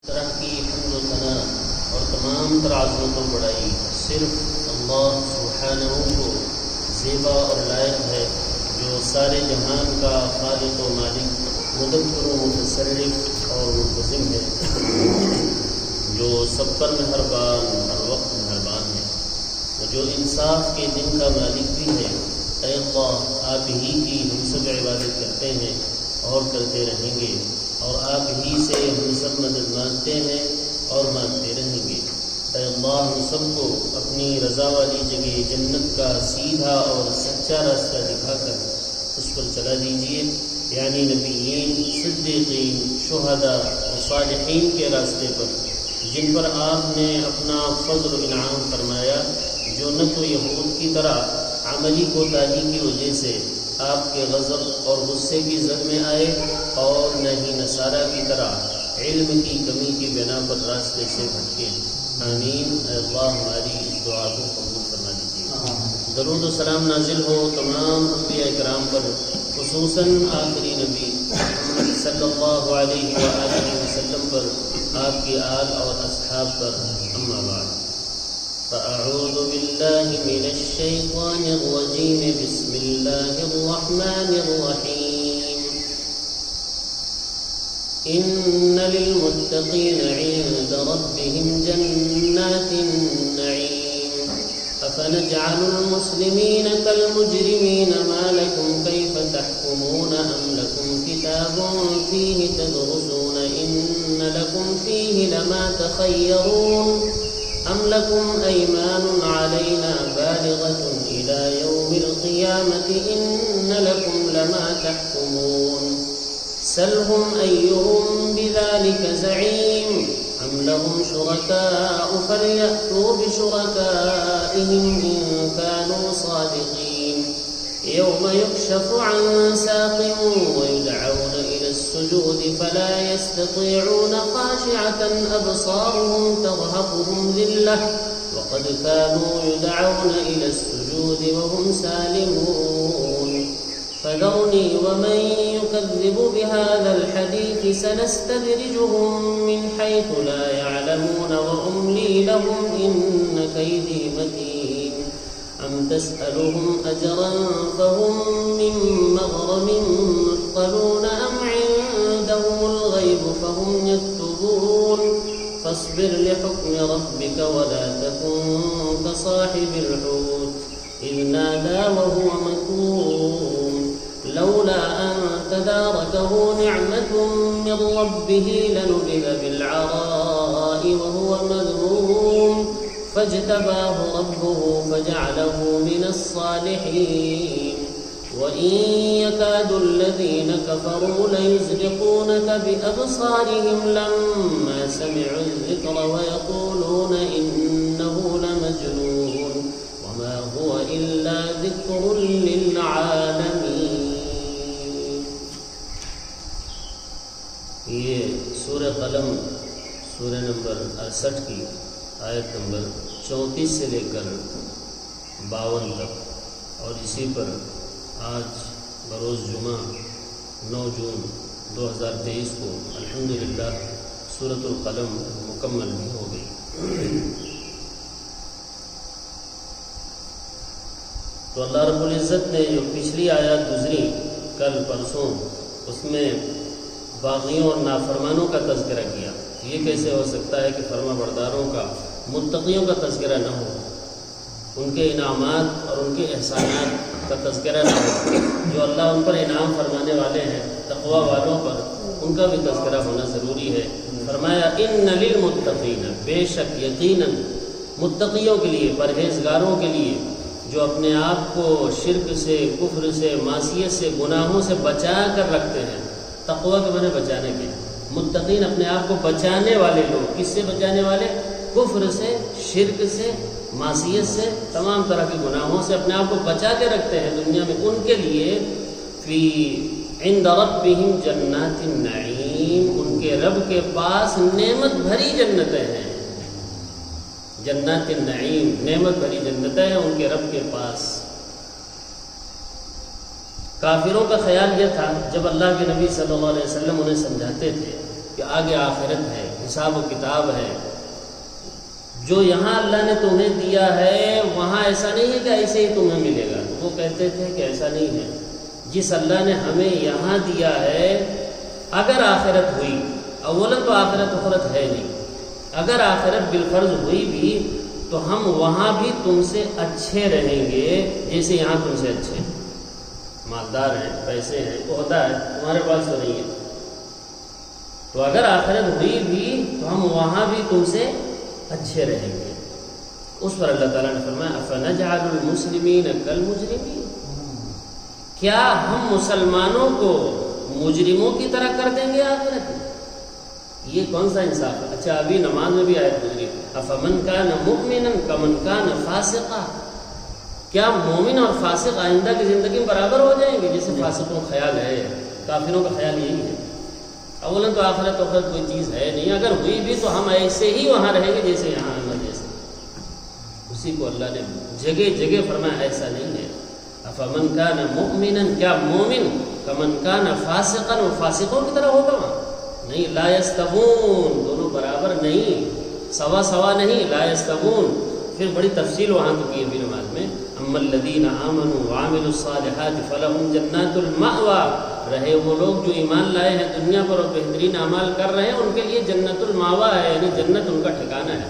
طرح کی حمد و ثنا اور تمام تر عظمت و بڑائی صرف اللہ سبحانہ کو زیبا اور لائق ہے، جو سارے جہان کا خالق و مالک، مدبر و متصرف اور منتظم ہے، جو سب پر مہربان، ہر وقت مہربان ہے، اور جو انصاف کے دن کا مالک بھی ہے۔ اے اللہ، آپ ہی کی ہم سب عبادت کرتے ہیں اور کرتے رہیں گے، اور آپ ہی سے ہم سب مدد مانگتے ہیں اور مانگتے رہیں گے۔ اے اللہ، ہم سب کو اپنی رضا والی جگہ جنت کا سیدھا اور سچا راستہ دکھا کر اس پر چلا دیجیے، یعنی نبیین، صدیقین، شہداء اور صالحین کے راستے پر، جن پر آپ نے اپنا فضل و انعام فرمایا، جو نہ تو یہود کی طرح عملی کوتاہی کی وجہ سے آپ کے غضب اور غصے کی زد میں آئے، اور نہ ہی نصارہ کی طرح علم کی کمی کی بنا پر راستے سے بھٹکے۔ آمین۔ اے اللہ، ہماری اس دعا کو قبول فرما دیجیے۔ درود و سلام نازل ہو تمام انبیاء کرام پر، خصوصاً آخری نبی محمد صلی اللہ علیہ وآلہ وسلم پر، آپ کی آل اور اصحاب پر۔ اما بعد، فأعوذ بالله من الشيطان الرجيم، بسم الله الرحمن الرحيم۔ إن للمتقين عند ربهم جنات النعيم، أفنجعل المسلمين كالمجرمين، ما لكم كيف تحكمون، أم لكم كتاب فيه تدرسون، إن لكم فيه لما تخيرون، أم لكم أيمان علينا بالغة إلى يوم القيامة، إن لكم لما تحكمون، سلهم أيهم بذلك زعيم، أم لهم شركاء فليأتوا بشركائهم إن كانوا صادقين، يوم يكشف عن ساق ويدعون إلى السجود فلا يستطيعون، خاشعة أبصارهم ترهقهم ذلة وقد كانوا يدعون إلى السجود وهم سالمون، فذرني ومن يكذب بهذا الحديث سنستدرجهم من حيث لا يعلمون وأملي لهم إن كيدي متين، أم تسألهم أجرا فهم من مغرم مثقلون، أم عندهم الغيب فهم يكتبون، فاصبر لحكم ربك ولا تكن كصاحب الحوت إذ نادى وهو مكظوم، لولا أن تداركه نعمة من ربه لنبذ بالعراء وهو مذموم، فاجتباه ربه فجعله من الصالحين، وإن يكاد الذين كفروا ليزلقونك بأبصارهم لما سمعوا الذكر ويقولون إنه لمجنون وما هو إلا ذكر للعالمين۔ یہ سورہ قلم، سورہ نمبر 68 کی آیت نمبر 34 سے لے کر 52 تک، اور اسی پر آج بروز جمعہ 9 جون 2023 کو الحمدللہ سورۃ القلم مکمل بھی ہو گئی۔ تو اللہ رب العزت نے جو پچھلی آیات گزری کل پرسوں، اس میں باغیوں اور نافرمانوں کا تذکرہ کیا۔ یہ کیسے ہو سکتا ہے کہ فرما برداروں کا، متقیوں کا تذکرہ نہ ہو، ان کے انعامات اور ان کے احسانات کا تذکرہ نہ ہو، جو اللہ ان پر انعام فرمانے والے ہیں، تقوی والوں پر، ان کا بھی تذکرہ ہونا ضروری ہے۔ فرمایا ان للمتقین، بے شک یقیناً متقیوں کے لیے، پرہیزگاروں کے لیے، جو اپنے آپ کو شرک سے، کفر سے، معصیت سے، گناہوں سے بچا کر رکھتے ہیں۔ تقوی کے معنی بچانے کے، متقین اپنے آپ کو بچانے والے لوگ، کس سے بچانے والے؟ کفر سے، شرک سے، معصیت سے، تمام طرح کے گناہوں سے اپنے آپ کو بچا کے رکھتے ہیں دنیا میں، ان کے لیے فی عند ربہم جنات النعیم، ان کے رب کے پاس نعمت بھری جنتیں ہیں۔ جنات النعیم، نعمت بھری جنتیں ہیں ان کے رب کے پاس۔ کافروں کا خیال یہ تھا، جب اللہ کے نبی صلی اللہ علیہ وسلم انہیں سمجھاتے تھے کہ آگے آخرت ہے، حساب و کتاب ہے. جو یہاں اللہ نے تمہیں دیا ہے وہاں ایسا نہیں ہے کہ ایسے ہی تمہیں ملے گا. وہ کہتے تھے کہ ایسا نہیں ہے. جس اللہ نے ہمیں یہاں دیا ہے اگر آخرت ہوئی، اولا تو آخرت اخرت ہے نہیں، اگر آخرت بالفرض ہوئی بھی تو ہم وہاں بھی تم سے اچھے رہیں گے جیسے یہاں تم سے اچھے. مالدار ہیں، پیسے ہیں، عہدہ ہے، تمہارے پاس تو نہیں ہے. تو اگر آخرت ہوئی بھی تو ہم وہاں بھی تم سے اچھے رہیں گے. اس پر اللہ تعالیٰ نے فرمایا افنجعل المسلمین کالمجرمین، کیا ہم مسلمانوں کو مجرموں کی طرح کر دیں گے آخرت میں؟ یہ کون سا انصاف ہے؟ اچھا ابھی نماز میں بھی آیت گزری افمن کان مؤمنا کمن کان فاسقا، کیا مومن اور فاسق آئندہ کی زندگی میں برابر ہو جائیں گے؟ جیسے فاسقوں کا خیال ہے، کافروں کا خیال یہی ہے. اولا تو آخرت کوئی چیز ہے نہیں، اگر ہوئی بھی تو ہم ایسے ہی وہاں رہیں گے جیسے یہاں ہم جیسے. اسی کو اللہ نے جگہ جگہ فرمایا ایسا نہیں ہے. افمن کان مؤمنا، کیا مومن کمن کان فاسقا، وہ فاسقوں کی طرح ہوگا وہاں؟ نہیں. لا یستوون، دونوں برابر نہیں، سوا سوا نہیں. لا یستوون. پھر بڑی تفصیل وہاں تو کی ابھی نماز میں اما الذین آمنوا وعملوا الصالحات فلہم جنات المأوى، رہے وہ لوگ جو ایمان لائے ہیں دنیا پر اور بہترین اعمال کر رہے ہیں ان کے لیے جنت المأوى ہے، یعنی جنت ان کا ٹھکانہ ہے.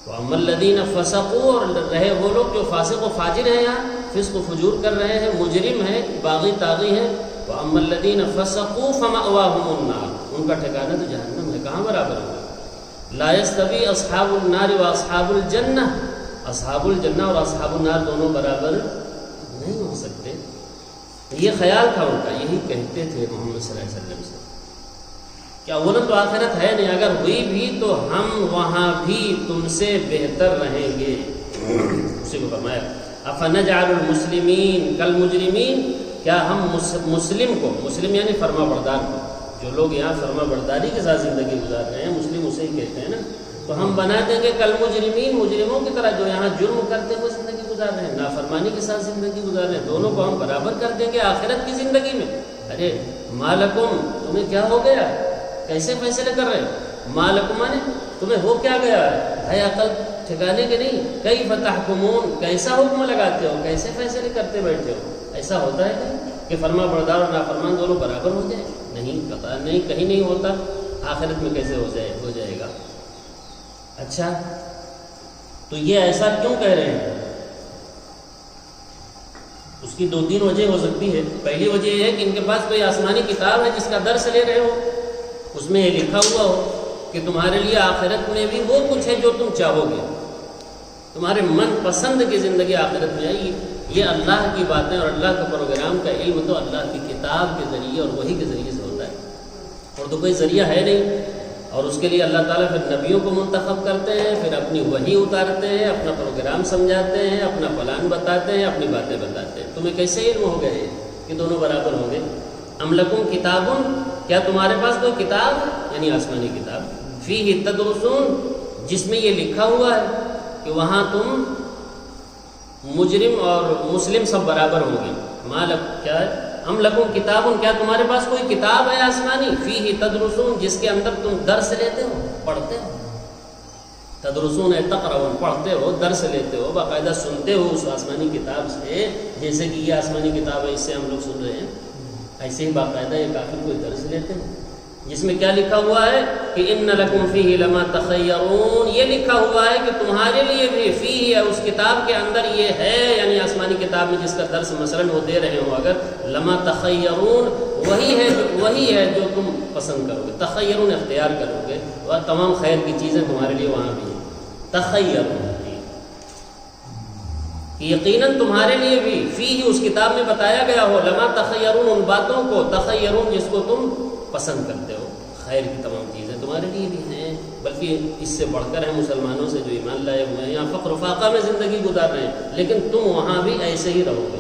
وَأَمَّا الَّذِينَ فَسَقُوا، اور رہے وہ لوگ جو فاسق و فاجر ہیں، یہاں فسق و فجور کر رہے ہیں، مجرم ہیں، باغی طاغی ہیں. وَأَمَّا الَّذِينَ فَسَقُوا فَمَأْوَاهُمُ النَّارُ، ان کا ٹھکانہ تو جہنم ہے. کہاں برابر ہوگا؟ لا يستوي اصحاب النار واصحاب الجنہ، اصحاب الجنہ اور اصحاب النار دونوں برابر نہیں ہو سکتے. یہ خیال تھا ان کا، یہی کہتے تھے محمد صلی اللہ علیہ وسلم سے کہ اولا تو آخرت ہے نہیں، اگر ہوئی بھی تو ہم وہاں بھی تم سے بہتر رہیں گے. اسی کو فرمایا افنجعل المسلمین کالمجرمین، کیا ہم مسلم کو، مسلم یعنی فرما بردار کو، جو لوگ یہاں فرما برداری کے ساتھ زندگی گزار رہے ہیں، مسلم اسے ہی کہتے ہیں نا، تو ہم بنا دیں گے کالمجرمین، مجرموں کی طرح جو یہاں جرم کرتے ہوئے زندگی گزار رہے ہیں، نافرمانی کے ساتھ زندگی گزار رہے ہیں، دونوں کو ہم برابر کر دیں گے آخرت کی زندگی میں. ارے مالکم، تمہیں کیا ہو گیا؟ کیسے فیصلے کر رہے ہو؟ مالکم مانے تمہیں ہو کیا گیا ہے عقل ٹھکانے کے نہیں. کیف تحکمون، کیسا حکم لگاتے ہو، کیسے فیصلے کرتے بیٹھتے ہو؟ ایسا ہوتا ہے کہ فرما بردار اور نافرمان دونوں برابر ہو جائیں؟ نہیں، قطع نہیں، کہیں نہیں ہوتا. آخرت میں کیسے ہو جائے گا؟ اچھا تو یہ ایسا کیوں کہہ رہے ہیں؟ اس کی 2-3 وجہ ہو سکتی ہے. پہلی وجہ یہ ہے کہ ان کے پاس کوئی آسمانی کتاب ہے جس کا درس لے رہے ہو، اس میں یہ لکھا ہوا ہو کہ تمہارے لیے آخرت میں بھی وہ کچھ ہے جو تم چاہو گے، تمہارے من پسند کی زندگی آخرت میں آئے گی. یہ اللہ کی باتیں اور اللہ کے پروگرام کا علم تو اللہ کی کتاب کے ذریعے اور وحی کے ذریعے سے ہوتا ہے، اور تو کوئی ذریعہ ہے نہیں. اور اس کے لیے اللہ تعالیٰ پھر نبیوں کو منتخب کرتے ہیں، پھر اپنی وحی اتارتے ہیں، اپنا پروگرام سمجھاتے ہیں، اپنا پلان بتاتے ہیں، اپنی باتیں بتاتے ہیں. تمہیں کیسے علم ہو گئے کہ دونوں برابر ہوں گے؟ ام لکم کتابن، کیا تمہارے پاس کوئی کتاب ہے، یعنی آسمانی کتاب، فیہ تدرسون، جس میں یہ لکھا ہوا ہے کہ وہاں تم مجرم اور مسلم سب برابر ہوں گے. مالک کیا ہے؟ ام لکم کتابن، کیا تمہارے پاس کوئی کتاب ہے آسمانی، فیہ تدرسون، جس کے اندر تم درس لیتے ہو، پڑھتے ہو. تدرسون ہے تقرؤون، پڑھتے ہو، درس لیتے ہو، باقاعدہ سنتے ہو اس آسمانی کتاب سے. جیسے کہ یہ آسمانی کتاب ہے، اس سے ہم لوگ سن رہے ہیں، ایسے ہی باقاعدہ یہ کافر کوئی درس لیتے ہیں جس میں کیا لکھا ہوا ہے کہ ان لکم فیہ لما تخیرون، یہ لکھا ہوا ہے کہ تمہارے لیے بھی فیہ، اس کتاب کے اندر یہ ہے، یعنی آسمانی کتاب میں جس کا درس مثلا وہ دے رہے ہوں اگر، لما تخیرون، وہی ہے جو تم پسند کرو گے. تخیرون اختیار کرو گے، اور تمام خیر کی چیزیں تمہارے لیے وہاں بھی ہیں. تخیرون یقیناً تمہارے لیے بھی فیہ، اس کتاب میں بتایا گیا ہو، لما تخیرون، ان باتوں کو، تخیرون جس کو تم پسند کرتے ہو، خیر کی تمام چیزیں تمہارے لیے بھی ہیں. بلکہ اس سے بڑھ کر ہیں مسلمانوں سے جو ایمان لائے ہوئے ہیں، یہاں فقر و فاقہ میں زندگی گزار رہے ہیں، لیکن تم وہاں بھی ایسے ہی رہو گے.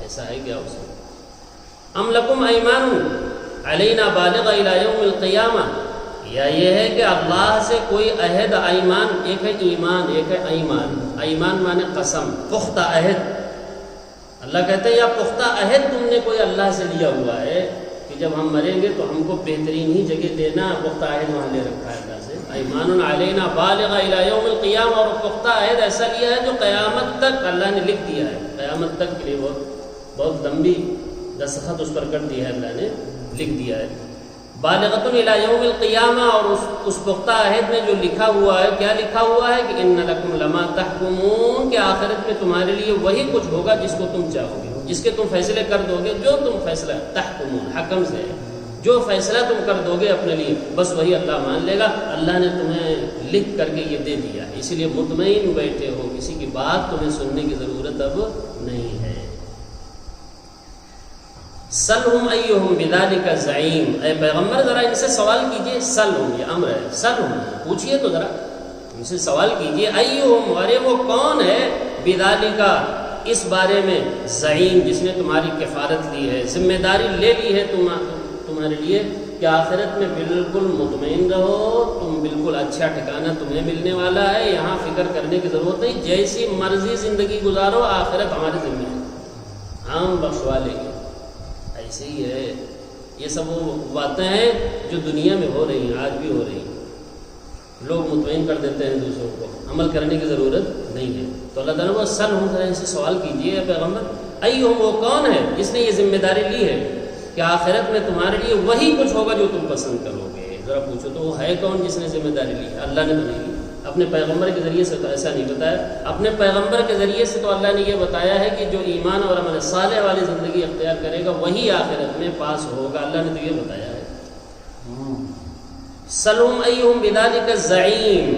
ایسا ہے کیا اس میں؟ ام لکم ایمان علینا بالغ الی یوم القیامہ، یا یہ ہے کہ اللہ سے کوئی عہد، ایمان ایک ہے ایمان، ایک ہے ایمان. ایمان مانے قسم، پختہ عہد. اللہ کہتے ہیں یا پختہ عہد تم نے کوئی اللہ سے لیا ہوا ہے کہ جب ہم مریں گے تو ہم کو بہترین ہی جگہ دینا، پختہ عہد وہاں لے رکھا ہے اللہ سے، ایمان علینا بالغ الی یوم القیامہ، اور پختہ عہد ایسا لیا ہے جو قیامت تک اللہ نے لکھ دیا ہے، قیامت تک کے لیے بہت لمبی دستخط اس پر کر دیا ہے، اللہ نے لکھ دیا ہے، بالغۃ الی یوم القیامہ، اور اس پختہ عہد میں جو لکھا ہوا ہے، کیا لکھا ہوا ہے کہ ان لکم لما تحکمون، کہ آخرت میں تمہارے لیے وہی کچھ ہوگا جس کو تم چاہو گے، جس کے تم فیصلے کر دو گے، جو تم فیصلہ تحکمون حکم سے ہے، جو فیصلہ تم کر دو گے اپنے لیے بس وہی اللہ مان لے گا، اللہ نے تمہیں لکھ کر کے یہ دے دیا ہے، اسی لیے مطمئن بیٹھے ہو، کسی کی بات تمہیں سننے کی ضرورت اب نہیں ہے۔ سلہم ایہم بذالک زعیم، اے پیغمبر ذرا ان سے سوال کیجئے، سلہم یہ امر ہے، سلہم پوچھئے تو ذرا ان سے سوال کیجئے، ایہم ارے وہ کون ہے، بذالک اس بارے میں، زعیم جس نے تمہاری کفارت لی ہے، ذمہ داری لے لی ہے تمہارے لیے کہ آخرت میں بالکل مطمئن رہو، تم بالکل اچھا ٹھکانہ تمہیں ملنے والا ہے، یہاں فکر کرنے کی ضرورت نہیں، جیسی مرضی زندگی گزارو، آخرت ہمارے ذمہ ہے، ہم بخشوا لیں گے، ایسے ہی ہے۔ یہ سب وہ باتیں ہیں جو دنیا میں ہو رہی ہیں، آج بھی ہو رہی ہیں، لوگ مطمئن کر دیتے ہیں دوسروں کو، عمل کرنے کی ضرورت نہیں ہے۔ تو اللہ تعالیٰ سلہم ذرا ان سے سوال کیجئے اے پیغمبر، ایہم وہ کون ہے جس نے یہ ذمہ داری لی ہے کہ آخرت میں تمہارے لیے وہی کچھ ہوگا جو تم پسند کرو گے، ذرا پوچھو تو وہ ہے کون جس نے ذمہ داری لی ہے؟ اللہ نے تو نہیں لی، اپنے پیغمبر کے ذریعے سے تو ایسا نہیں بتایا، اپنے پیغمبر کے ذریعے سے تو اللہ نے یہ بتایا ہے کہ جو ایمان اور عمل صالح والی زندگی اختیار کرے گا وہی آخرت میں پاس ہوگا، اللہ نے تو یہ بتایا ہے۔ سلہم ایہم بذالک زعیم،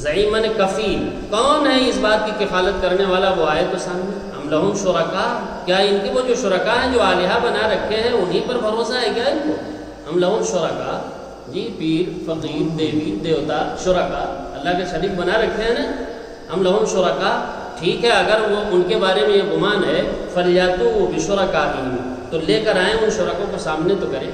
زعیم مانے کفیل، کون ہے اس بات کی کفالت کرنے والا، وہ آئے تو سامنے، ام لہم شرکاء، کیا ان کے وہ جو شرکاء ہیں جو الہہ بنا رکھے ہیں انہی پر بھروسہ ہے کیا ان کو؟ ام لہم شرکاء، جی پیر فقیر دیوی دیوتا شرکاء اللہ کے شریک بنا رکھے ہیں نا، ام لہم شرکاء، ٹھیک ہے اگر وہ ان کے بارے میں یہ گمان ہے، فلیاتوا بشرکائہم، تو لے کر آئیں ان شرکاء کو سامنے تو کریں،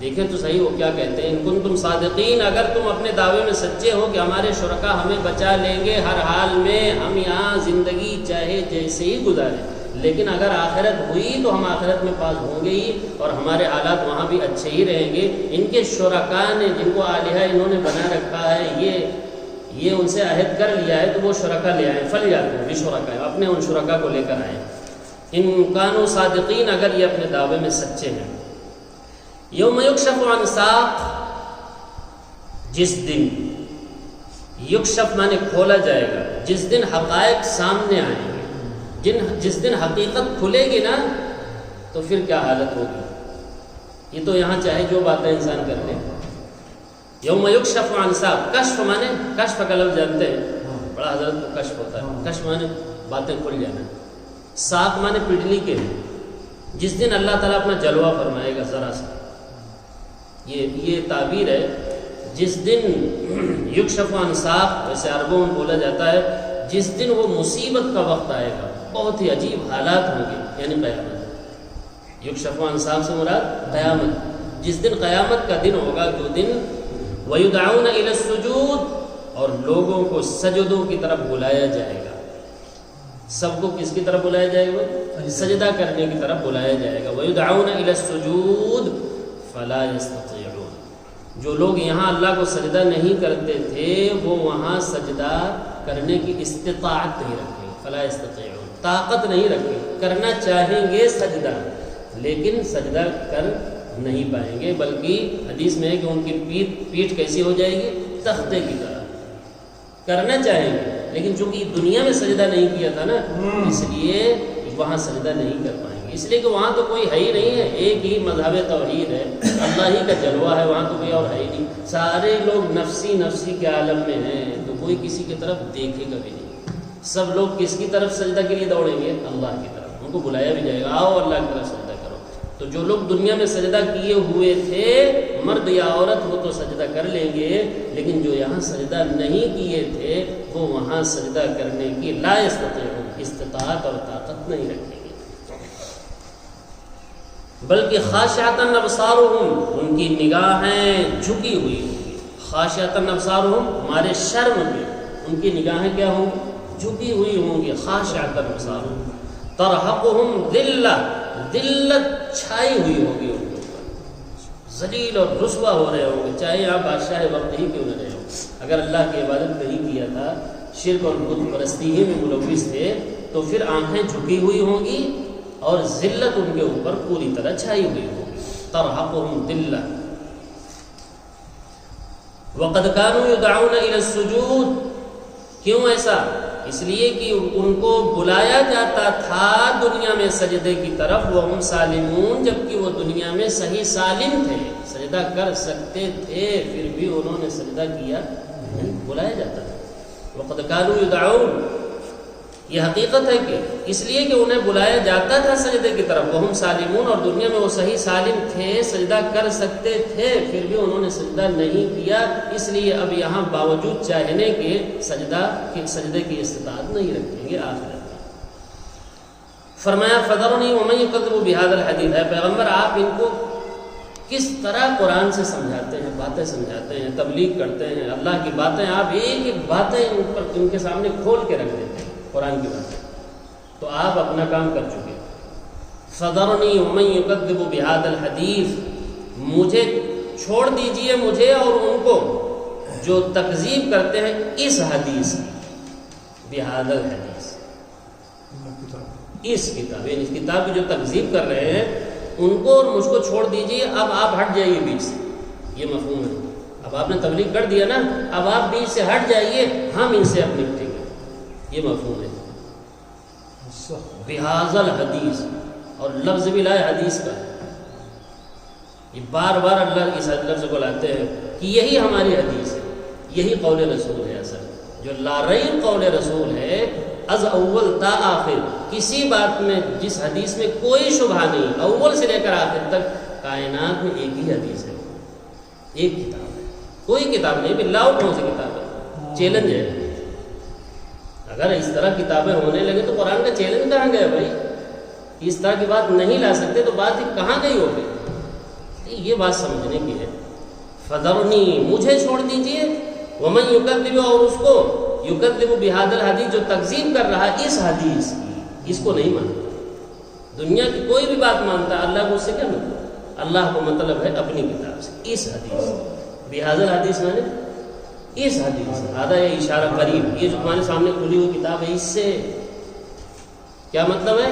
دیکھیں تو صحیح وہ کیا کہتے ہیں، ان کنتم صادقین، اگر تم اپنے دعوے میں سچے ہو کہ ہمارے شرکاء ہمیں بچا لیں گے ہر حال میں، ہم یہاں زندگی چاہے جیسے ہی گزاریں، لیکن اگر آخرت ہوئی تو ہم آخرت میں پاس ہوں گے ہی، اور ہمارے حالات وہاں بھی اچھے ہی رہیں گے، ان کے شرکاء نے جن کو الہہ انہوں نے بنا رکھا ہے، یہ ان سے عہد کر لیا ہے، تو وہ شرکاء لے آئیں، فلیاتوا بشرکائہم، اپنے ان شرکاء کو لے کر آئیں، ان کانوا صادقین، اگر یہ اپنے دعوے میں سچے ہیں۔ یوم یکشف عن ساق، جس دن، یکشف مانے کھولا جائے گا، جس دن حقائق سامنے آئیں گے، جس دن حقیقت کھلے گی نا تو پھر کیا حالت ہوگی، یہ تو یہاں چاہے جو باتیں انسان کر لے۔ یوم یکشف عن ساق، کشف مانے، کشف کا لفظ جانتے ہیں، بڑا حضرت کو کشف ہوتا ہے، کشف مانے باتیں کھل جانا، ساق مانے پڈلی کے، جس دن اللہ تعالیٰ اپنا جلوہ فرمائے گا ذرا سا، یہ تعبیر ہے، جس دن یکشف عن ساق، ویسے عربوں میں بولا جاتا ہے جس دن وہ مصیبت کا وقت آئے گا، بہت ہی عجیب حالات ہوں گے، یعنی قیامت، یکشف عن ساق سے مراد قیامت، جس دن قیامت کا دن ہوگا، جو دن وَيُدْعَوْنَ إِلَى السُّجُودِ، اور لوگوں کو سجدوں کی طرف بلایا جائے گا، سب کو کس کی طرف بلایا جائے گا؟ سجدہ کرنے کی طرف بلایا جائے گا، وَيُدْعَوْنَ إِلَى السُّجُودِ فَلَا يَسْتَطِيعُونَ، جو لوگ یہاں اللہ کو سجدہ نہیں کرتے تھے وہ وہاں سجدہ کرنے کی استطاعت نہیں رکھیں، فَلَا يَسْتَطِيعُونَ، طاقت نہیں رکھیں، کرنا چاہیں گے سجدہ لیکن سجدہ کر نہیں پائیں گے، بلکہ حدیث میں ہے کہ ان کی پیٹھ کیسی ہو جائے گی؟ تختے کی طرح، کرنا چاہیں گے لیکن چونکہ دنیا میں سجدہ نہیں کیا تھا نا، اس لیے وہاں سجدہ نہیں کر پائیں گے، اس لیے کہ وہاں تو کوئی ہے ہی نہیں ہے، ایک ہی مذہب توحید ہے، اللہ ہی کا جلوہ ہے، وہاں تو کوئی اور ہے ہی نہیں، سارے لوگ نفسی کے عالم میں ہیں، تو کوئی کسی کی طرف دیکھے گا بھی نہیں، سب لوگ کس کی طرف سجدہ کے لیے دوڑیں گے؟ اللہ کی طرف، ان کو بلایا بھی جائے گا، آؤ اللہ کی طرف سجدہ کرو، تو جو لوگ دنیا میں سجدہ کیے ہوئے تھے، مرد یا عورت، وہ تو سجدہ کر لیں گے، لیکن جو یہاں سجدہ نہیں کیے تھے وہ وہاں سجدہ کرنے کی لا یستطیعون، استطاعت اور طاقت نہیں رکھیں گے، بلکہ خاشعۃ ابصارہم، ان کی نگاہیں جھکی ہوئی ہوں گی، خاشعۃ ابصارہم ہمارے شرم میں، ان کی نگاہیں کیا ہوں گی؟ جھکی ہوئی ہوں گی، خاشعۃ ابصارہم، ترہقہم ذلہ، ذلت چھائی ہوئی ہوگی ان کے اوپر، ذلیل اور رسوا ہو رہے ہوں گے، چاہے آپ بادشاہ وقت ہی کیوں نہ رہے ہو. اگر اللہ کی عبادت نہیں کیا تھا، شرک اور بت پرستی ہی میں ملوث تھے، تو پھر آنکھیں جھکی ہوئی ہوں گی اور ذلت ان کے اوپر پوری طرح چھائی ہوئی ہوگی. ترحقهم ذلہ. وقد كانوا يدعون الى السجود. کیوں ایسا؟ اس لیے کہ ان کو بلایا جاتا تھا دنیا میں سجدے کی طرف، وہم سالمون، جبکہ وہ دنیا میں صحیح سالم تھے، سجدہ کر سکتے تھے، پھر بھی انہوں نے سجدہ کیا، بلایا جاتا تھا. وقد كانوا يدعون، یہ حقیقت ہے کہ اس لیے کہ انہیں بلایا جاتا تھا سجدے کی طرف، وہم سالمون، اور دنیا میں وہ صحیح سالم تھے، سجدہ کر سکتے تھے، پھر بھی انہوں نے سجدہ نہیں کیا. اس لیے اب یہاں باوجود چاہنے کے سجدے کی استطاعت نہیں رکھیں گے. آخرت میں فرمایا فذرنی ومن یکذب بہذا الحدیث. ہے پیغمبر، آپ ان کو کس طرح قرآن سے سمجھاتے ہیں، باتیں سمجھاتے ہیں، تبلیغ کرتے ہیں، اللہ کی باتیں آپ ایک ایک باتیں ان کے سامنے کھول کے رکھ دیتے ہیں، قرآن کی باتیں. تو آپ اپنا کام کر چکے. فذرنی ومن یکذب بہذا الحدیث، مجھے چھوڑ دیجئے، مجھے اور ان کو جو تکذیب کرتے ہیں اس حدیث کی، بہذا الحدیث، اس کتاب، یعنی اس کتاب کی جو تکذیب کر رہے ہیں ان کو اور مجھ کو چھوڑ دیجئے. اب آپ ہٹ جائیے بیچ سے. یہ مفہوم ہے. اب آپ نے تبلیغ کر دیا نا، اب آپ بیچ سے ہٹ جائیے، ہم ان سے اب نپٹیں گے. یہ مفہوم ہے. بہذا الحدیث، اور لفظ بھی لائے حدیث کا. یہ بار بار اللہ اس لفظ کو لاتے ہیں کہ یہی ہماری حدیث ہے، یہی قول رسول ہے. اصل جو لا ریب قول رسول ہے، از اول تا آخر، کسی بات میں، جس حدیث میں کوئی شبہ نہیں، اول سے لے کر آخر تک کائنات میں ایک ہی حدیث ہے، ایک کتاب ہے، کوئی کتاب نہیں. باللہ کون سی کتاب ہے؟ چیلنج ہے. اگر اس طرح کتابیں ہونے لگے تو قرآن کا چیلنج کہاں گیا بھائی؟ اس طرح کی بات نہیں لا سکتے تو بات ہی کہاں گئی ہوگی؟ یہ بات سمجھنے کی ہے. فذرنی، مجھے چھوڑ دیجئے، ومن یکذب، اور اس کو یکذب بہذا الحدیث، جو تکذیب کر رہا ہے اس حدیث کی، اس کو نہیں مانتا. دنیا کی کوئی بھی بات مانتا ہے، اللہ کو اس سے کیا مطلب؟ اللہ کو مطلب ہے اپنی کتاب سے، اس حدیث. بہذا الحدیث میں نے اس حدیث، آدھا یہ اشارہ قریب، یہ جو تمہارے سامنے کھلی ہوئی کتاب ہے، اس سے کیا مطلب ہے؟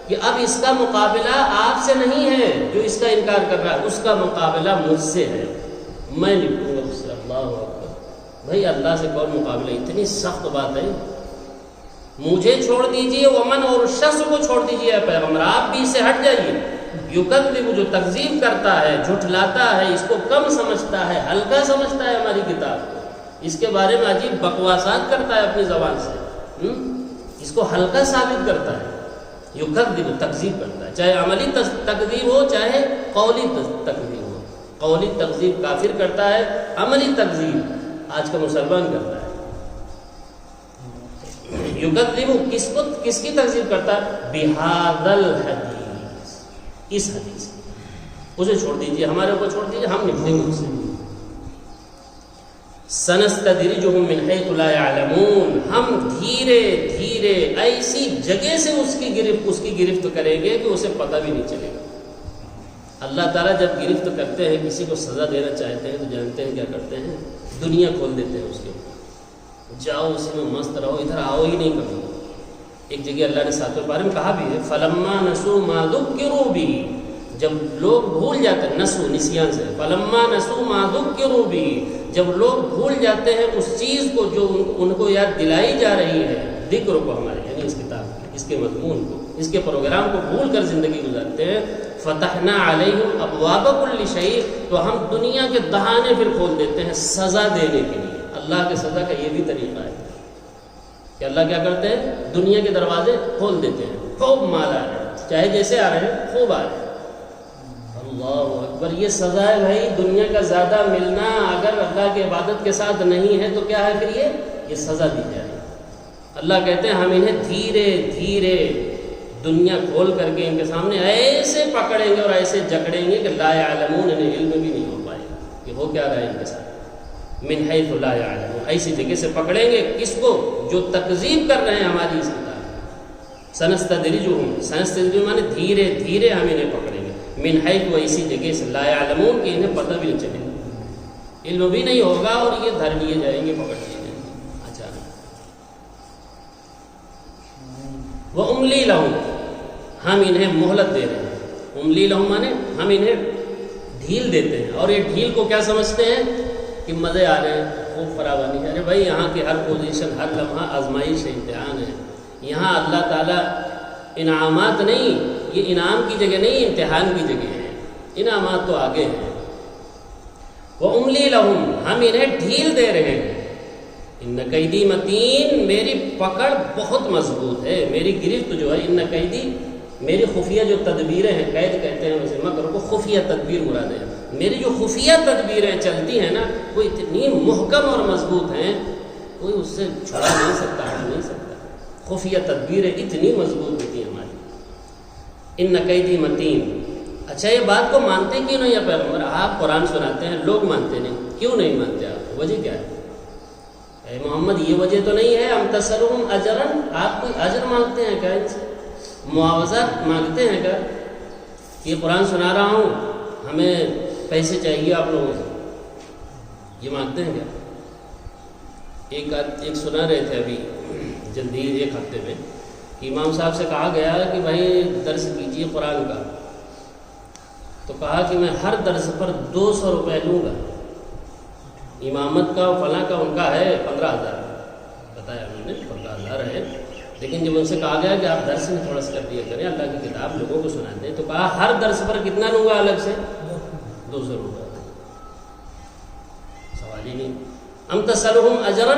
کہ اب اس کا مقابلہ آپ سے نہیں ہے جو اس کا انکار کر رہا ہے، اس کا مقابلہ مجھ سے ہے، میں نپٹوں گا اس سے. اللہ اکبر. بھائی اللہ سے کون مقابلہ؟ اتنی سخت بات ہے. مجھے چھوڑ دیجئے، ومن، اور اس شخص کو چھوڑ دیجئے. پیغمبر آپ بھی اس سے ہٹ جائیے. یکذب، جو تکذیب کرتا ہے، جھٹلاتا ہے، اس کو کم سمجھتا ہے، ہلکا سمجھتا ہے ہماری کتاب کو، اس کے بارے میں عجیب بکواسات کرتا ہے اپنی زبان سے، اس کو ہلکا ثابت کرتا ہے. یکذب، تکذیب کرتا ہے، چاہے عملی تکذیب ہو چاہے قولی تکذیب ہو. قولی تکذیب کافر کرتا ہے، عملی تکذیب آج کا مسلمان کرتا ہے. یکذب کس کی تکذیب کرتا ہے؟ بہذا الحدیث، اس حدیث. اسے چھوڑ دیجیے، ہمارے اوپر چھوڑ دیجیے، ہم نپٹیں گے اس سے. سنستدرجهم من حيث لا يعلمون، ہم دھیرے دھیرے ایسی جگہ سے اس کی گرفت کریں گے کہ اسے پتہ بھی نہیں چلے گا. اللہ تعالیٰ جب گرفت کرتے ہیں، کسی کو سزا دینا چاہتے ہیں تو جانتے ہیں کیا کرتے ہیں؟ دنیا کھول دیتے ہیں اس کے اوپر، جاؤ اسی میں مست رہو، ادھر آؤ ہی نہیں کبھی. ایک جگہ اللہ نے 7ویں پارے میں کہا بھی ہے، فلما نسوا ما ذکروا به، جب لوگ بھول جاتے ہیں، نسو نسیان سے، فلما نسوا ما ذکروا به، جب لوگ بھول جاتے ہیں اس چیز کو جو ان کو یاد دلائی جا رہی ہے، ذکر کو ہمارے، یعنی اس کتاب کی، اس کے مضمون کو، اس کے پروگرام کو بھول کر زندگی گزارتے ہیں. فتحنا علیہم ابواب کل شیء، تو ہم دنیا کے دہانے پھر کھول دیتے ہیں سزا دینے کے لیے. اللہ کے سزا کا یہ بھی طریقہ ہے کہ اللہ کیا کرتے ہیں؟ دنیا کے دروازے کھول دیتے ہیں. خوب مال آ رہے ہیں، چاہے جیسے آ رہے ہیں، خوب آ رہے ہیں. اللہ اکبر. یہ سزا ہے بھائی دنیا کا زیادہ ملنا. اگر اللہ کی عبادت کے ساتھ نہیں ہے تو کیا ہے پھر؟ یہ سزا دی جائے. اللہ کہتے ہیں ہم انہیں دھیرے دھیرے دنیا کھول کر کے ان کے سامنے ایسے پکڑیں گے اور ایسے جکڑیں گے کہ لا یعلمون، انہیں علم بھی نہیں ہو پائے گا کہ ہو کیا رہا ہے ان کے ساتھ. من حیث لا یعلمون، ایسی جگہ سے پکڑیں گے کس کو؟ جو تکذیب کر رہے ہیں ہماری اس کتاب. سنستدرجهم، سنستدرجهم مانے دھیرے دھیرے ہم انہیں پکڑیں گے. من حیث وہ اسی جگہ سے لا یعلمون کہ انہیں پتہ بھی نہیں چلے، علم بھی نہیں ہوگا اور یہ دھر لیے جائیں گے، پکڑ لیے جائیں گے اچانک۔ وَأُمْلِي لَهُمْ، ہم انہیں مہلت دے رہے ہیں، املی لہم مانے ہم انہیں ڈھیل دیتے ہیں، اور یہ ڈھیل کو کیا سمجھتے ہیں کہ مزے آ رہے ہیں، خوب فراوانی ہے۔ ارے بھائی یہاں کی ہر پوزیشن، ہر لمحہ آزمائش ہے، امتحان ہے، یہاں اللہ تعالیٰ انعامات نہیں، یہ انعام کی جگہ نہیں، امتحان کی جگہ ہے، انعامات تو آگے ہیں۔ وَأُمْلِي لَهُمْ، ہم انہیں ڈھیل دے رہے ہیں، ان قیدی متین، میری پکڑ بہت مضبوط ہے، میری گرفت جو ہے، ان قیدی میری خفیہ جو تدبیریں ہیں، قید کہتے ہیں ویسے مکر کو، خفیہ تدبیر مراد ہے، میری جو خفیہ تدبیریں چلتی ہیں نا وہ اتنی محکم اور مضبوط ہیں، کوئی اس سے چھڑا نہیں سکتا، ہٹ نہیں سکتا، خفیہ تدبیریں اتنی مضبوط ہوتی ہیں ہماری۔ ان قیدی متین، اچھا یہ بات کو مانتے کیوں نہیں ہے پیغمبر؟ آپ قرآن سناتے ہیں، لوگ مانتے نہیں، کیوں نہیں مانتے آپ؟ وجہ کیا ہے؟ اے محمد یہ وجہ تو نہیں ہے ام تسألهم اجرا، آپ کوئی اجر مانگتے ہیں کیا؟ ان سے معاوضہ مانگتے ہیں کیا؟ یہ قرآن سنا رہا ہوں، ہمیں پیسے چاہیے آپ لوگوں سے، یہ مانگتے ہیں کیا؟ ایک سنا رہے تھے ابھی جلدی ایک ہفتے میں، امام صاحب سے کہا گیا کہ بھائی درس کیجیے قرآن کا، تو کہا کہ میں ہر درس پر 200 روپے لوں گا، امامت کا فلاں کا ان کا ہے 15,000، بتایا انہوں نے 15,000 ہے، لیکن جب ان سے کہا گیا کہ آپ درس میں تھوڑا سا کر دیا کریں، اللہ کی کتاب لوگوں کو سنا دیں، تو کہا ہر درس پر کتنا لوں گا الگ سے؟ 200 روپے، سوال ہی نہیں۔ ام تسألهم اجرا،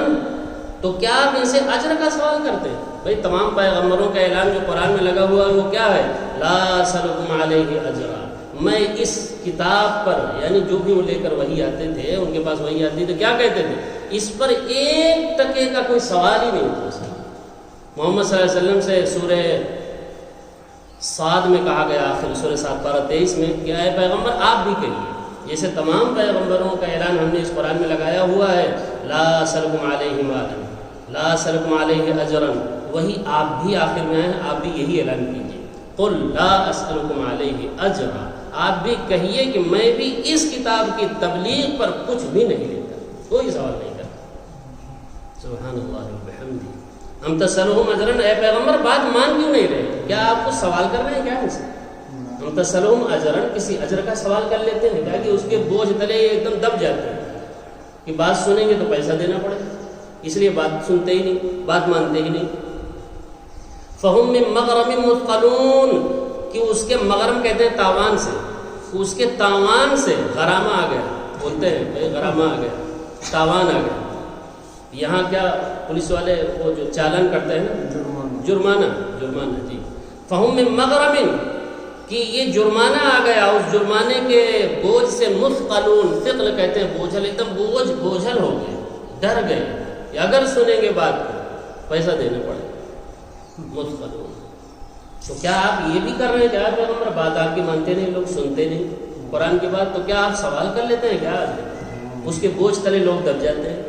تو کیا آپ ان سے اجر کا سوال کرتے ہیں؟ بھائی تمام پیغمبروں کا اعلان جو قرآن میں لگا ہوا ہے وہ کیا ہے؟ لا اسألکم علیہ اجرا، میں اس کتاب پر، یعنی جو بھی وہ لے کر وحی آتے تھے، ان کے پاس وحی آتی تو کیا کہتے تھے؟ اس پر 1 ٹکے کا کوئی سوال ہی نہیں تھا۔ محمد صلی اللہ علیہ وسلم سے سورہ صاد میں کہا گیا، آخر سورہ صاد پارہ 23 میں کہ اے پیغمبر آپ بھی کہیے، جیسے تمام پیغمبروں کا اعلان ہم نے اس قرآن میں لگایا ہوا ہے، لا اسألکم علیہ مالا، لا اسألکم علیہ اجرا، وہی آپ بھی آخر میں ہیں، آپ بھی یہی اعلان کیجیے، قل لا اسألکم علیہ اجرا، آپ بھی کہیے کہ میں بھی اس کتاب کی تبلیغ پر کچھ بھی نہیں لیتا، کوئی سوال نہیں کرتا۔ سبحان اللہ وبحمدہ۔ ہم تسألهم اجرا، اے پیغمبر بات مان کیوں نہیں رہے؟ کیا آپ کو سوال کر رہے ہیں کیا ان سے؟ ہم تسألهم اجرا، کسی اجر کا سوال کر لیتے ہیں کیا کہ اس کے بوجھ تلے ایک دم دب جاتے ہیں کہ بات سنیں گے تو پیسہ دینا پڑے، اس لیے بات سنتے ہی نہیں، بات مانتے ہی نہیں۔ فہم من مغرم مثقلون، کہ اس کے مغرم کہتے ہیں تاوان سے، اس کے تاوان سے غرامہ آ گیا، بولتے ہیں بھائی غرامہ آ گیا، تاوان آ گیا۔ یہاں کیا پولیس والے وہ جو چالان کرتے ہیں نا، جرمانہ جی، فہم من مغرم، کہ یہ جرمانہ آ گیا، اس جرمانے کے بوجھ سے مثقلون، ثقل کہتے ہیں بوجھل، ایک دم بوجھل ہو گئے، ڈر گئے، یا اگر سنیں گے بات کو پیسہ دینا پڑے، مثقلون۔ تو کیا آپ یہ بھی کر رہے ہیں کیا پیغمبر؟ بات آپ کی مانتے نہیں، لوگ سنتے نہیں قرآن کی بات، تو کیا آپ سوال کر لیتے ہیں کیا؟ اس کے بوجھ تلے لوگ دب جاتے ہیں؟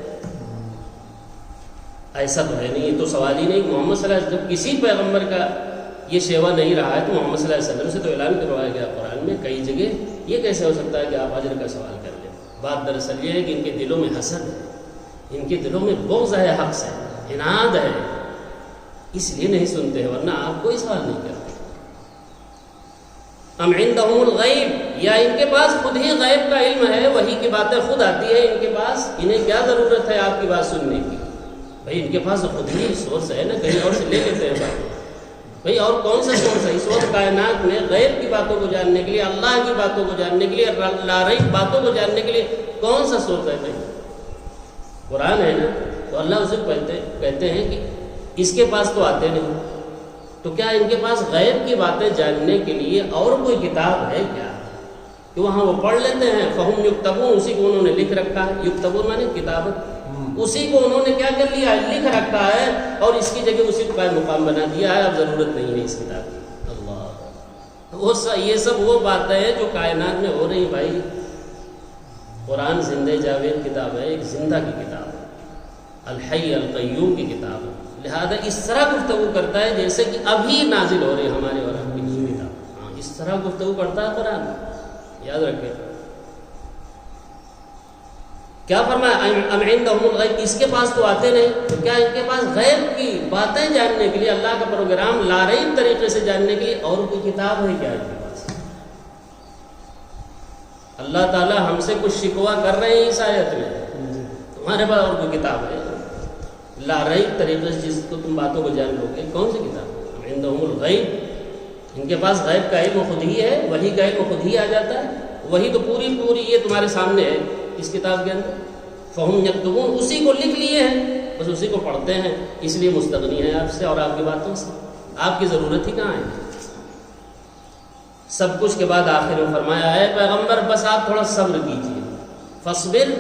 ایسا تو ہے نہیں، یہ تو سوال ہی نہیں۔ محمد صلی اللہ علیہ وسلم جب کسی پیغمبر کا یہ شیوا نہیں رہا ہے تو محمد صلی اللہ علیہ وسلم سے تو اعلان کروایا گیا قرآن میں کئی جگہ، یہ کیسے ہو سکتا ہے کہ آپ اجر کا سوال کر لیں؟ بات دراصل یہ ہے کہ ان کے دلوں میں حسد ہے، ان کے دلوں میں بغض ہے حق سے، عناد ہے، اس لیے نہیں سنتے ہیں، ورنہ آپ کوئی سوال نہیں کرتے۔ ام عندهم الغیب، یا ان کے پاس خود ہی غیب کا علم ہے، وہی کی باتیں خود آتی ہے ان کے پاس، انہیں کیا ضرورت ہے آپ کی بات سننے کی؟ بھائی ان کے پاس خود ہی سورس ہے نا، کہیں اور سے لے لیتے ہیں بات، بھئی اور کون سا سورس ہے اس وقت کائنات میں غیب کی باتوں کو جاننے کے لیے، اللہ کی باتوں کو جاننے کے لیے، لاریب باتوں کو جاننے کے لیے کون سا سورس ہے؟ بھائی قرآن ہے نا، تو اللہ اسے کہتے ہیں کہ اس کے پاس تو آتے نہیں، تو کیا ان کے پاس غیب کی باتیں جاننے کے لیے اور کوئی کتاب ہے کیا کہ وہاں وہ پڑھ لیتے ہیں؟ فہم یکتبون، اسی کو انہوں نے لکھ رکھا ہے، یکتبون مانے کتابت، اسی کو انہوں نے کیا کر لیا ہے؟ لکھ رکھا ہے، اور اس کی جگہ اسی کو قائم مقام بنا دیا ہے، اب ضرورت نہیں ہے اس کتاب کی۔ اللہ، یہ سب وہ باتیں ہیں جو کائنات میں ہو رہی۔ بھائی قرآن زندہ جاوید کتاب ہے، ایک زندہ کی کتاب ہے، الحی القیوم کی کتاب ہے، لہذا اس طرح گفتگو کرتا ہے جیسے کہ ابھی نازل ہو رہی ہمارے اور آپ کی کتاب، اس اس طرح گفتگو کرتا ہے قرآن، یاد رکھیں۔ کیا فرمایا؟ ام عندهم الغیب، اس کے پاس تو آتے نہیں، تو کیا ان کے پاس غیب کی باتیں جاننے کے لیے، اللہ کا پروگرام لاریب طریقے سے جاننے کے لیے اور کوئی کتاب ہے کیا ان کے پاس؟ اللہ تعالیٰ ہم سے کچھ شکوہ کر رہے ہیں اس آیت میں، تمہارے پاس اور کوئی کتاب ہے؟ لاریب طریقے سے جس کو تم باتوں کو جان لو گے، کون سی کتاب؟ ام عندهم الغیب، ان کے پاس غیب کا علم خود ہی ہے، وہی کا علم خود ہی آ جاتا ہے، وہی تو پوری یہ تمہارے سامنے ہے اس کتاب کے اندر۔ فہم یکتبون، اسی کو لکھ لیے ہیں، بس اسی کو پڑھتے ہیں، اس لیے مستغنی ہے آپ سے اور آپ کی باتوں سے، آپ کی ضرورت ہی کہاں ہے؟ سب کچھ کے بعد آخر میں فرمایا ہے پیغمبر بس آپ تھوڑا صبر کیجئے، فصبر،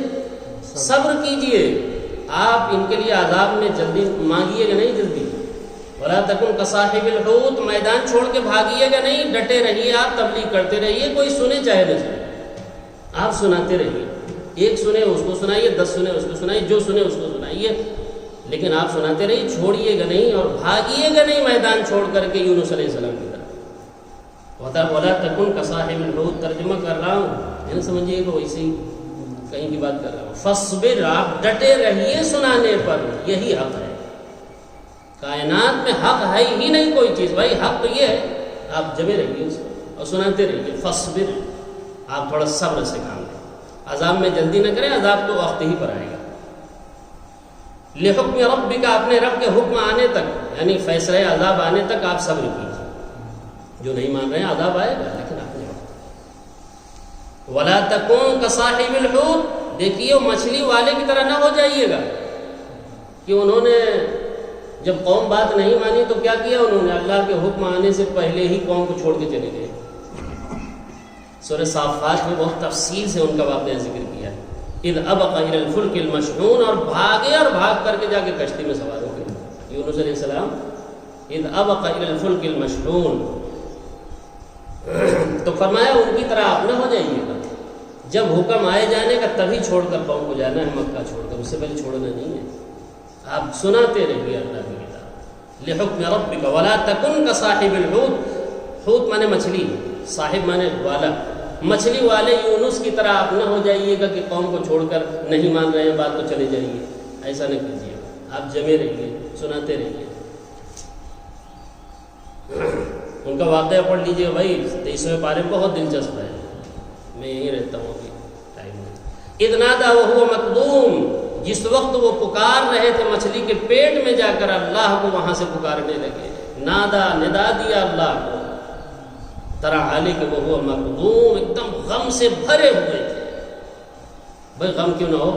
صبر کیجئے، آپ ان کے لیے عذاب میں جلدی مانگیے گا نہیں، جلدی، ولا تکن کصاحب الحوت، میدان چھوڑ کے بھاگیے گا نہیں، ڈٹے رہیے، آپ تبلیغ کرتے رہیے، کوئی سنے چاہے نہ سنے، آپ سناتے رہیے، ایک سنے اس کو سنائیے، 10 سنے اس کو سنائیے، جو سنے اس کو سنائیے، لیکن آپ سناتے رہیے، چھوڑیے گا نہیں اور بھاگیے گا نہیں میدان چھوڑ کر کے یونس علیہ السلام کی طرف۔ ولا تکن کصاحب الحوت، ترجمہ کر رہا ہوں، ہے نا، سمجھیے گا، ویسے ہی کہیں کی بات کر رہا ہوں۔ فصبر، آپ ڈٹے رہیے سنانے پر، یہی حق ہے، کائنات میں حق ہے ہی نہیں کوئی چیز، بھائی حق تو یہ ہے، آپ جمے رہیے اس کو اور سناتے رہیے، فصبر، آپ تھوڑا صبر سے کام لیں، عذاب میں جلدی نہ کریں، عذاب تو وقت ہی پر آئے گا۔ لحکم ربک، اپنے رب کے حکم آنے تک، یعنی فیصلہ عذاب آنے تک آپ صبر کیجیے، جو نہیں مان رہے ہیں عذاب آئے گا لیکن اپنے وقت۔ ولا تکن کصاحب الحوت، دیکھیے مچھلی والے کی طرح نہ ہو جائیے گا کہ انہوں نے جب قوم بات نہیں مانی تو کیا کیا انہوں نے؟ اللہ کے حکم آنے سے پہلے ہی قوم کو چھوڑ کے چلے گئے۔ سورہ صافات میں بہت تفصیل سے ان کا واقعہ ذکر کیا ہے، اذ ابق الى الفلک المشحون، اور بھاگے اور بھاگ کر کے جا کے کشتی میں سوار ہو گئے یونس علیہ السلام، اذ ابق الى الفلک المشحون، تو فرمایا ان کی طرح آپ نہ ہو جائیے گا، جب حکم آئے جانے کا تبھی چھوڑ کر قوم کو جانا ہے، مکہ چھوڑ کر، اس سے پہلے چھوڑنا نہیں ہے، آپ سناتے رہیے اللہ کی کتاب۔ لحکم ربک ولا تکن کصاحب الحوت، حوت مانے مچھلی، صاحب مانے والا، مچھلی والے یونس کی طرح آپ نہ ہو جائیے گا کہ قوم کو چھوڑ کر نہیں مان رہے ہیں بات تو چلے جائیے، ایسا نہ کیجیے، آپ جمے رہیے، سناتے رہیے۔ ان کا واقعہ پڑھ لیجیے بھائی، 23ویں پارے میں بہت دلچسپ ہے، میں یہیں رہتا ہوں ابھی ٹائم میں۔ اذ نادى وهو مكظوم، جس وقت وہ پکار رہے تھے مچھلی کے پیٹ میں جا کر اللہ کو، وہاں سے پکارنے لگے، نادا، ندا دیا اللہ کو، ترا حالے کہ وہ مکظوم، ایک دم غم سے بھرے ہوئے تھے۔ بھائی غم کیوں نہ ہو،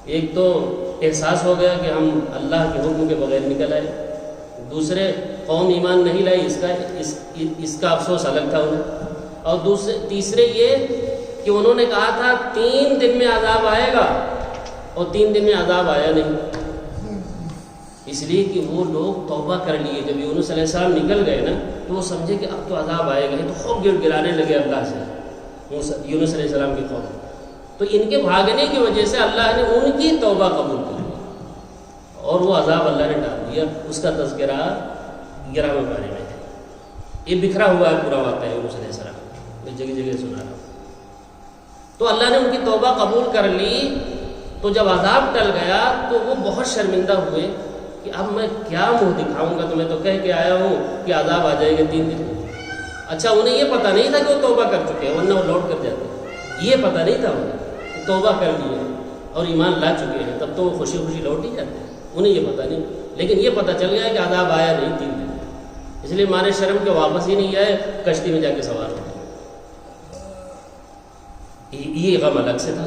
ایک تو احساس ہو گیا کہ ہم اللہ کے حکم کے بغیر نکل آئے، دوسرے قوم ایمان نہیں لائی، اس کا افسوس الگ تھا انہیں، اور تیسرے یہ کہ انہوں نے کہا تھا 3 دن میں عذاب آئے گا، اور 3 دن میں عذاب آیا نہیں، اس لیے کہ وہ لوگ توبہ کر لیے، جب یونس علیہ السلام نکل گئے نا تو وہ سمجھے کہ اب تو عذاب آئے گا، تو خوب گڑ گڑانے لگے اللہ سے، یونس علیہ السلام کی قوم، تو ان کے بھاگنے کی وجہ سے اللہ نے ان کی توبہ قبول کر لی اور وہ عذاب اللہ نے ڈال دیا۔ اس کا تذکرہ 11ویں پارے میں ہے، یہ بکھرا ہوا ہے پورا واقعہ یونس علیہ السلام، میں جگہ جگہ سنا رہا ہوں۔ تو اللہ نے ان کی توبہ قبول کر لی، تو جب عذاب ٹل گیا تو وہ بہت شرمندہ ہوئے کہ اب میں کیا منہ دکھاؤں گا، تو میں تو کہہ کے آیا ہوں کہ عذاب آ جائے گا 3 دن۔ اچھا انہیں یہ پتہ نہیں تھا کہ وہ توبہ کر چکے ہیں، ورنہ وہ لوٹ کر جاتے، یہ پتہ نہیں تھا انہیں کہ توبہ کر لی ہے اور ایمان لا چکے ہیں، تب تو وہ خوشی خوشی لوٹ ہی جاتے ہیں، انہیں یہ پتہ نہیں، لیکن یہ پتہ چل گیا کہ عذاب آیا نہیں 3 دن، اس لیے مانے شرم کے واپس ہی نہیں آئے، کشتی میں جا کے سوار ہو گئے۔ یہ غم الگ سے تھا،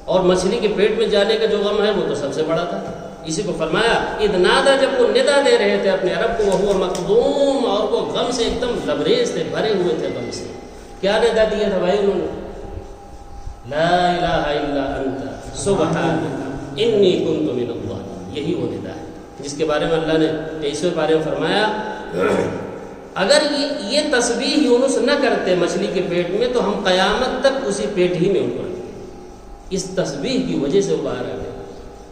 اور مچھلی کے پیٹ میں جانے کا جو غم ہے وہ تو سب سے بڑا تھا۔ اسی کو فرمایا اذ نادا، جب وہ ندا دے رہے تھے اپنے رب کو، وہو مکظوم، اور وہ غم سے ایک دم لبریز تھے، بھرے ہوئے تھے غم سے۔ کیا ندا دیا تھا بھائی انہوں نے؟ لا الہ الا انت سبحانک انی کنت من الظالمین، یہی وہ ندا ہے جس کے بارے میں اللہ نے 23ویں پارے میں فرمایا اگر یہ تسبیح یونس نہ کرتے مچھلی کے پیٹ میں تو ہم قیامت تک اسی پیٹ ہی میں ان کو رکھتے، اس تسبیح کی وجہ سے وہ باہر آ گئے۔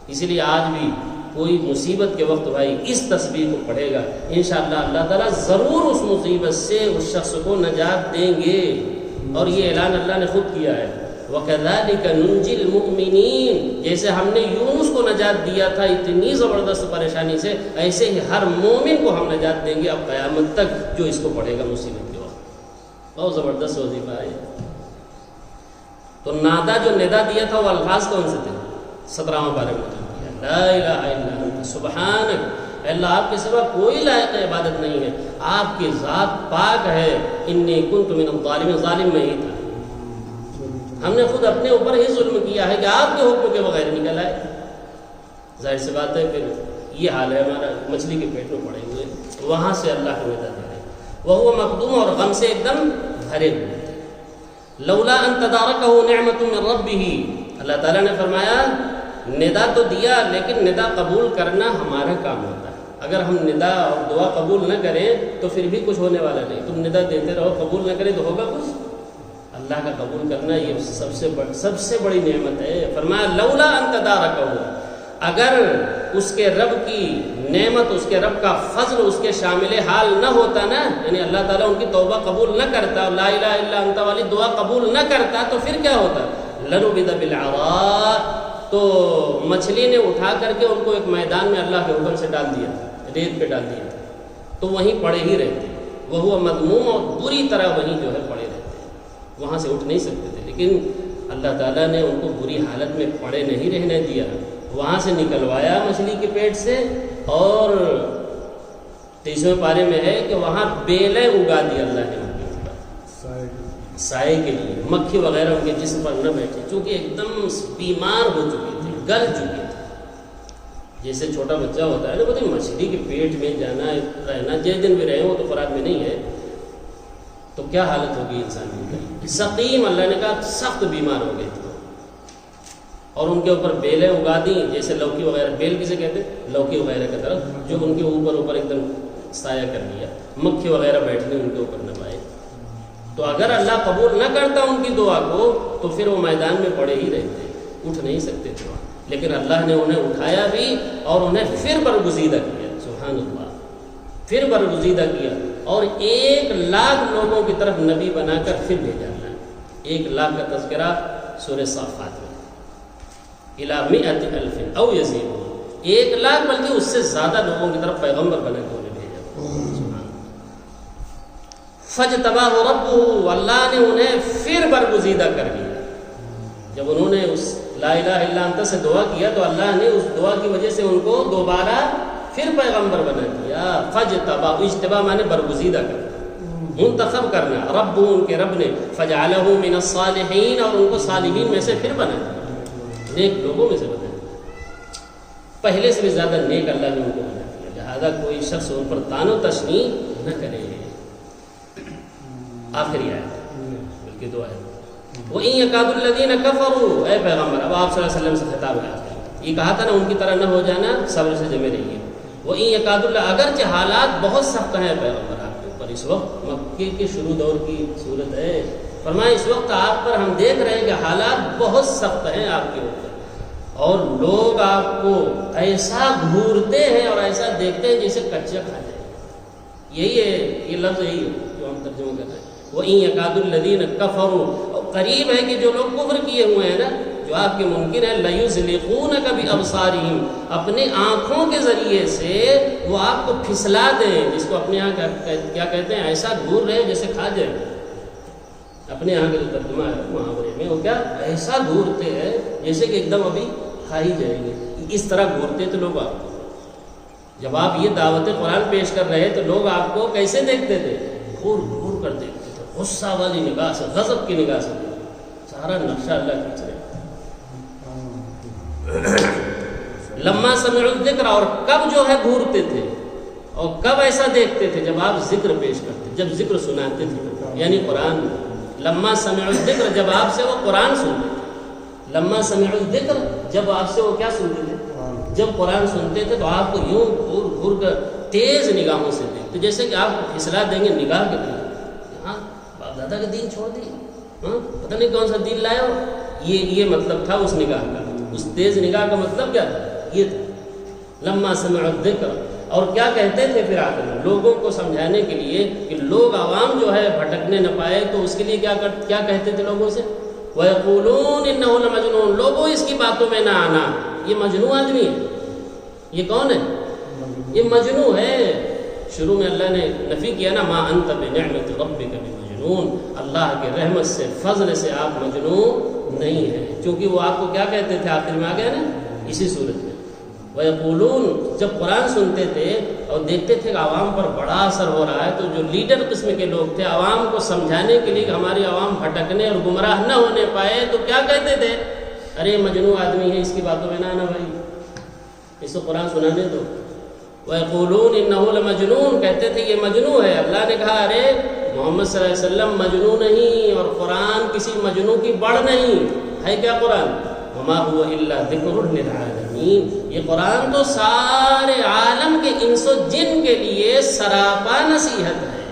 اسی لیے آج بھی کوئی مصیبت کے وقت بھائی اس تسبیح کو پڑھے گا، انشاءاللہ اللہ تعالیٰ ضرور اس مصیبت سے اس شخص کو نجات دیں گے۔ اور یہ اعلان اللہ نے خود کیا ہے، وَكَذَلِكَ نُنْجِي الْمُؤْمِنِينَ، جیسے ہم نے یونس کو نجات دیا تھا اتنی زبردست پریشانی سے، ایسے ہی ہر مومن کو ہم نجات دیں گے اب قیامت تک جو اس کو پڑھے گا مصیبت کے وقت۔ بہت زبردست وظیفہ ہے۔ تو نادا جو ندا دیا تھا وہ الفاظ کون سے تھے؟ 17واں پارے میں کیا، لا الہ الا انت سبحانک، اللہ آپ کے سوا کوئی لائق عبادت نہیں ہے، آپ کی ذات پاک ہے، انی کنت من الظالمین، ظالم میں ہی تھا، ہم نے خود اپنے اوپر ہی ظلم کیا ہے کہ آپ کے حکم کے بغیر نکل آئے۔ ظاہر سی بات ہے پھر یہ حال ہے ہمارا، مچھلی کے پیٹ میں پڑے ہوئے، وہاں سے اللہ کو ندا دے رہے، وہ مقدوم اور غم سے ایک دم بھرے ہوئے تھے۔ لولا ان تدارکہ نعمت من ربہ، اللہ تعالیٰ نے فرمایا ندا تو دیا لیکن ندا قبول کرنا ہمارا کام ہوتا ہے، اگر ہم ندا اور دعا قبول نہ کریں تو پھر بھی کچھ ہونے والا نہیں، تم ندا دیتے رہو قبول نہ کریں تو ہوگا کچھ؟ اللہ کا قبول کرنا یہ سب سے بڑی نعمت ہے۔ فرمایا لولا ان تدارکہ، اگر اس کے رب کی نعمت، اس کے رب کا فضل اس کے شامل حال نہ ہوتا نا، یعنی اللہ تعالیٰ ان کی توبہ قبول نہ کرتا اور لا الہ الا انت والی دعا قبول نہ کرتا تو پھر کیا ہوتا؟ لنبذ بالعراء، تو مچھلی نے اٹھا کر کے ان کو ایک میدان میں اللہ کے حکم سے ڈال دیا، ریت پہ ڈال دیا تھا، تو وہیں پڑے ہی رہتے، وہ مذموم اور بری طرح وہیں جو ہے پڑے رہتے، وہاں سے اٹھ نہیں سکتے تھے، لیکن اللہ تعالیٰ نے ان کو بری حالت میں پڑے نہیں رہنے دیا، وہاں سے نکلوایا مچھلی کے پیٹ سے، اور 23ویں پارے میں ہے کہ وہاں بیلیں اگا دی اللہ نے ان کے اوپر سائے کے لیے، مکھی وغیرہ ان کے جسم پر نہ بیٹھے، چونکہ ایک دم بیمار ہو چکے تھے، گل چکے تھے، جیسے چھوٹا بچہ ہوتا ہے نا، بولتے مچھلی کے پیٹ میں جانا رہنا، جس دن بھی رہے وہ تو قرآن میں نہیں ہے، تو کیا حالت ہوگی انسان کی؟ سقیم، اللہ نے کہا سخت بیمار ہو گئے تھے، اور ان کے اوپر بیلیں اگا دیں، جیسے لوکی وغیرہ، بیل کسے کہتے ہیں؟ لوکی وغیرہ کی طرف، جو ان کے اوپر ایک دم سایہ کر لیا، مکھی وغیرہ بیٹھنے ان کے اوپر نہ پائے۔ تو اگر اللہ قبول نہ کرتا ان کی دعا کو تو پھر وہ میدان میں پڑے ہی رہتے، اٹھ نہیں سکتے تھے، لیکن اللہ نے انہیں اٹھایا بھی اور انہیں پھر برگزیدہ کیا، سبحان اللہ، پھر برگزیدہ کیا، اور 1,00,000 لوگوں کی طرف نبی بنا کر پھر بھیجا اللہ نے۔ 1,00,000 کا تذکرہ سورہ صافات میں، الی 100,000 او یزیدون، 1,00,000 بلکہ اس سے زیادہ لوگوں کی طرف پیغمبر بنا کے انہیں بھیجا۔ فاجتباہ ربہ، اللہ نے انہیں پھر برگزیدہ کر دیا، جب انہوں نے اس لا الہ الا انت سے دعا کیا تو اللہ نے اس دعا کی وجہ سے ان کو دوبارہ پھر پیغمبر بنا دیا۔ فاجتباہ، اجتباء مانے برگزیدہ کرنا، منتخب کرنا، رب ان کے رب نے، فجعلہ من الصالحین، اور ان کو صالحین میں سے پھر بنا دیا، نیک لوگوں میں سے بنا دیا، پہلے سے بھی زیادہ نیک اللہ نے ان کو بنا دیا، لہذا کوئی شخص ان پر طعن و تشنیع نہ کرے۔ آخری آیت، بلکہ 2 آیت، وَإِن يَكَادُ الَّذِينَ كَفَرُوا، اے پیغمبر، اب آپ صلی اللہ علیہ وسلم سے خطاب ہے، یہ کہا تھا نا ان کی طرح نہ ہو جانا، صبر سے جمے رہیے۔ وَإِن يَكَادُ اللَّهُ، اگرچہ حالات بہت سخت ہیں پیغمبر آپ کے اوپر، اس وقت مکے کے شروع دور کی صورت ہے، فرمایا اس وقت آپ پر ہم دیکھ رہے ہیں کہ حالات بہت سخت ہیں آپ کے اوپر، اور لوگ آپ کو ایسا گھورتے ہیں اور ایسا دیکھتے ہیں جیسے کچا کھا جائے، یہی ہے یہ لفظ، یہی ہے جو ہم ترجمہ کر رہے ہیں، وَإِن يَكَادُ الَّذِينَ كَفَرُوا، اور قریب ہے کہ جو لوگ کفر کیے ہوئے ہیں نا، جو آپ کے منکر ہیں، لَيُزْلِقُونَكَ بِأَبْصَارِهِمْ، اپنے آنکھوں کے ذریعے سے وہ آپ کو پھسلا دیں، جس کو اپنے یہاں کیا کہتے ہیں، ایسا گھور رہے جیسے کھا جائے، اپنے یہاں کا جو ترجمہ ہے محاورے میں، وہ کیا ایسا گھورتے ہیں جیسے کہ ایک دم ابھی کھا ہی جائیں گے، اس طرح گھورتے تھے لوگ آپ کو۔ جب آپ یہ دعوت قرآن پیش کر رہے تو لوگ آپ کو کیسے دیکھتے تھے؟ گھور گھور کر دیکھتے تھے، غصہ والی نگاہ سے، غضب کی نگاہ سے، سارا نقشہ اللہ کھینچ رہے۔ لما سمعوا الذکر، اور کب جو ہے گھورتے تھے اور کب ایسا دیکھتے تھے؟ جب آپ ذکر پیش کرتے، جب ذکر سناتے تھے، یعنی قرآن۔ لما سمعوا الذکر، جب آپ سے وہ قرآن سنتے تھے، لما سمعوا الذکر، جب آپ سے وہ کیا سنتے تھے؟ جب قرآن سنتے تھے تو آپ کو یوں گھور گھور کر تیز نگاہوں سے دیکھتے، جیسے کہ آپ کو پھسلا دیں گے نگاہ کے طرف، ہاں باپ دادا کا دین چھوڑ دیے، ہاں پتہ نہیں کون سا دین لائے ہو۔ یہ مطلب تھا اس نگاہ کا، اس تیز نگاہ کا مطلب کیا تھا؟ یہ تھا لما سمعوا الذکر، اور کیا کہتے تھے پھر آخر میں لوگوں کو سمجھانے کے لیے کہ لوگ عوام جو ہے بھٹکنے نہ پائے، تو اس کے لیے کیا کہتے تھے لوگوں سے؟ وَيَقُولُونَ إِنَّهُ لَمَجْنُونَ، لوگوں اس کی باتوں میں نہ آنا، یہ مجنون آدمی ہے۔ یہ کون ہے؟ یہ مجنون ہے۔ شروع میں اللہ نے نفی کیا نا، ما انت بنعمت ربک بمجنون، اللہ کے رحمت سے فضل سے آپ مجنون نہیں ہیں، چونکہ وہ آپ کو کیا کہتے تھے آخر میں آ گیا نا اسی صورت میں۔ وَيَقُولُونَ، جب قرآن سنتے تھے اور دیکھتے تھے کہ عوام پر بڑا اثر ہو رہا ہے، تو جو لیڈر قسم کے لوگ تھے عوام کو سمجھانے کے لیے کہ ہماری عوام بھٹکنے اور گمراہ نہ ہونے پائے، تو کیا کہتے تھے؟ ارے مجنون آدمی ہے، اس کی باتوں میں نہ آنا بھائی، اس کو قرآن سنانے دو۔ وَيَقُولُونَ إِنَّهُ لَمَجْنُونَ، کہتے تھے یہ مجنون ہے۔ اللہ نے کہا ارے محمد صلی اللہ علیہ وسلم مجنون نہیں، اور قرآن کسی مجنون کی بڑھ نہیں ہے۔ کیا قرآن؟ وَمَا هُوَ إِلَّا ذِكْرٌ لِّلْعَالَمِينَ، یہ قرآن تو سارے عالم کے انس و جن کے لیے سراپا نصیحت ہے۔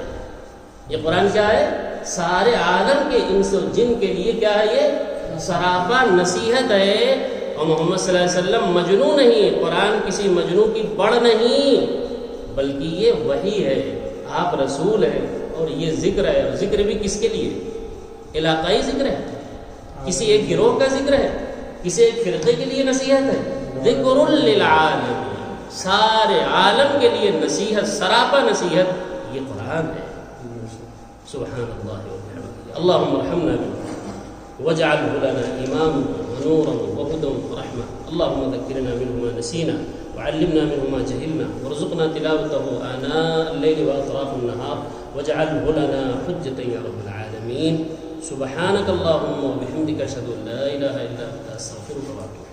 یہ قرآن کیا ہے؟ سارے عالم کے انس و جن کے لیے کیا ہے؟ یہ سراپا نصیحت ہے۔ اور محمد صلی اللہ علیہ وسلم مجنون نہیں، قرآن کسی مجنون کی بڑھ نہیں، بلکہ یہ وحی ہے، آپ رسول ہیں، اور یہ ذکر ہے۔ اور ذکر بھی کس کے لیے؟ علاقائی ذکر ہے، کسی ایک گروہ کا ذکر ہے، کسی ایک فرقے کے لیے نصیحت ہے۔ ذکر للعالمین، سارے عالم کے لیے نصیحت، سراپا نصیحت یہ قرآن ہے۔ سبحان اللہ وبحمدہ، اللہم ارحمنا منہ واجعلہ لنا اماما ونورا وهدى ورحمة، اللهم ذكرنا منه ما نسينا وعلمنا منه ما جهلنا وارزقنا تلاوته آناء الليل وأطراف النهار واجعله لنا حجة يا رب العالمين۔ سبحانك اللهم وبحمدك أشهد أن لا إله إلا أنت أستغفرك وأتوب